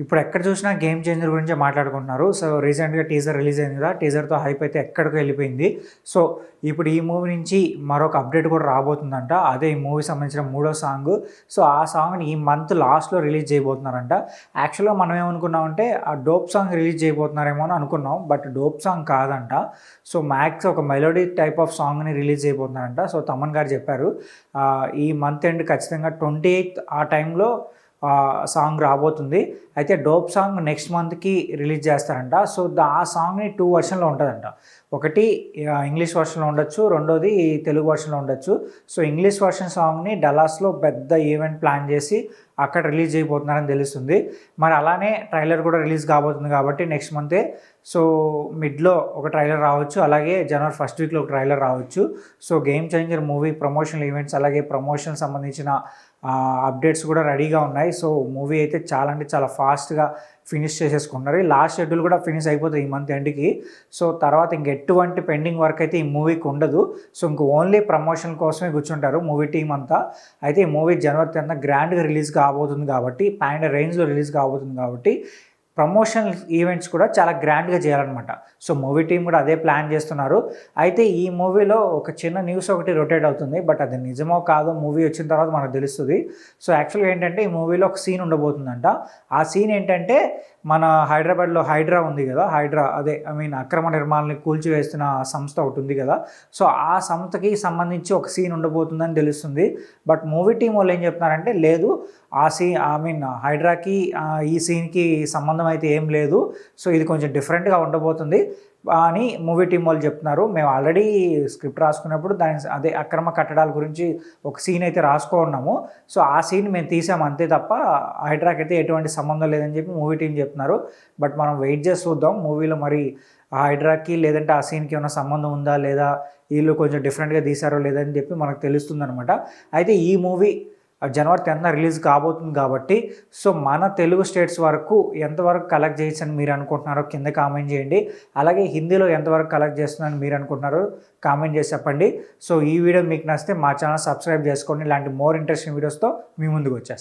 ఇప్పుడు ఎక్కడ చూసినా గేమ్ చేంజర్ గురించే మాట్లాడుకుంటున్నారు. సో రీసెంట్‌గా టీజర్ రిలీజ్ అయింది కదా! టీజర్‌తో హైప్ అయితే ఎక్కడికో వెళ్ళిపోయింది. సో ఇప్పుడు ఈ మూవీ నుంచి మరొక అప్డేట్ కూడా రాబోతుందంట. అదే ఈ మూవీకి సంబంధించిన మూడో సాంగ్. సో ఆ సాంగ్‌ని ఈ మంత్ లాస్ట్‌లో రిలీజ్ చేయబోతున్నారంట. యాక్చువల్‌గా మనం ఏమనుకున్నామంటే ఆ డోప్ సాంగ్ రిలీజ్ చేయబోతున్నారేమో అని అనుకున్నాం. బట్ డోప్ సాంగ్ కాదంట. సో మ్యాక్స్ ఒక మెలోడీ టైప్ ఆఫ్ సాంగ్‌ని రిలీజ్ చేయబోతున్నారంట. సో తమన్ గారు చెప్పారు. ఈ మంత్ ఎండ్ ఖచ్చితంగా 28th ఆ టైంలో సాంగ్ రాబోతుంది. అయితే డోప్ సాంగ్ నెక్స్ట్ మంత్కి రిలీజ్ చేస్తారంట. సో ఆ సాంగ్ని 2 వర్షన్లో ఉంటుందంట. ఒకటి ఇంగ్లీష్ వర్షన్లో ఉండొచ్చు, రెండోది తెలుగు వర్షన్లో ఉండొచ్చు. సో ఇంగ్లీష్ వర్షన్ సాంగ్ని డలాస్లో పెద్ద ఈవెంట్ ప్లాన్ చేసి అక్కడ రిలీజ్ చేయబోతున్నారని తెలుస్తుంది. మరి అలానే ట్రైలర్ కూడా రిలీజ్ కాబోతుంది కాబట్టి నెక్స్ట్ మంతే. సో మిడ్లో ఒక ట్రైలర్ రావచ్చు, అలాగే జనవరి ఫస్ట్ వీక్లో ఒక ట్రైలర్ రావచ్చు. So game changer movie promotional events అలాగే ప్రమోషన్ సంబంధించిన అప్డేట్స్ కూడా రెడీగా ఉన్నాయి. సో మూవీ అయితే చాలా అంటే చాలా ఫాస్ట్గా ఫినిష్ చేసేసుకున్నారు. లాస్ట్ షెడ్యూల్ కూడా ఫినిష్ అయిపోతుంది ఈ మంత్ ఎండ్కి. సో తర్వాత ఇంక ఎటువంటి పెండింగ్ వర్క్ అయితే ఈ మూవీకి ఉండదు. సో ఇంక ఓన్లీ ప్రమోషన్ కోసమే కూర్చుంటారు మూవీ టీం అంతా. అయితే ఈ మూవీ జనవరి 10న గ్రాండ్గా రిలీజ్ కాబోతుంది కాబట్టి, పాన్ రేంజ్లో రిలీజ్ కాబోతుంది కాబట్టి ప్రమోషనల్ ఈవెంట్స్ కూడా చాలా గ్రాండ్గా చేయాలన్నమాట. సో మూవీ టీం కూడా అదే ప్లాన్ చేస్తున్నారు. అయితే ఈ మూవీలో ఒక చిన్న న్యూస్ ఒకటి రొటేట్ అవుతుంది. బట్ అది నిజమో కాదో మూవీ వచ్చిన తర్వాత మనకు తెలుస్తుంది. సో యాక్చువల్గా ఏంటంటే ఈ మూవీలో ఒక సీన్ ఉండబోతుందంట. ఆ సీన్ ఏంటంటే మన హైదరాబాద్లో హైడ్రా ఉంది కదా, హైడ్రా అదే అక్రమ నిర్మాణాలని కూల్చివేస్తున్న సంస్థ ఒకటి ఉంది కదా. సో ఆ సంస్థకి సంబంధించి ఒక సీన్ ఉండబోతుందని తెలుస్తుంది. బట్ మూవీ టీం వాళ్ళు ఏం చెప్తున్నారంటే లేదు, ఆ సీన్ హైడ్రాకి ఈ సీన్కి సంబంధం అయితే ఏం లేదు. సో ఇది కొంచెం డిఫరెంట్గా ఉండబోతుంది అని మూవీ టీం వాళ్ళు చెప్తున్నారు. మేము ఆల్రెడీ స్క్రిప్ట్ రాసుకున్నప్పుడు అదే అక్రమ కట్టడాల గురించి ఒక సీన్ అయితే రాసుకున్నాము. సో ఆ సీన్ మేము తీసాము అంతే తప్ప హైడ్రాకి అయితే ఎటువంటి సంబంధం లేదని చెప్పి మూవీ టీం చెప్తున్నారు. బట్ మనం వెయిట్ చేసి చూద్దాం మూవీలో మరి ఆ హైడ్రాకి లేదంటే ఆ సీన్కి ఏమైనా సంబంధం ఉందా లేదా, వీళ్ళు కొంచెం డిఫరెంట్గా తీశారో లేదని చెప్పి మనకు తెలుస్తుంది అనమాట. అయితే ఈ మూవీ జనవరి 10న రిలీజ్ కాబోతుంది కాబట్టి సో మన తెలుగు స్టేట్స్ వరకు ఎంతవరకు కలెక్ట్ చేయొచ్చు అని మీరు అనుకుంటున్నారో కింద కామెంట్ చేయండి. అలాగే హిందీలో ఎంతవరకు కలెక్ట్ చేస్తున్నారని మీరు అనుకుంటున్నారో కామెంట్ చేసి చెప్పండి. సో ఈ వీడియో మీకు నచ్చితే మా ఛానల్ సబ్స్క్రైబ్ చేసుకోండి. ఇలాంటి మోర్ ఇంట్రెస్టింగ్ వీడియోస్తో మీ ముందుకు వచ్చేస్తాను.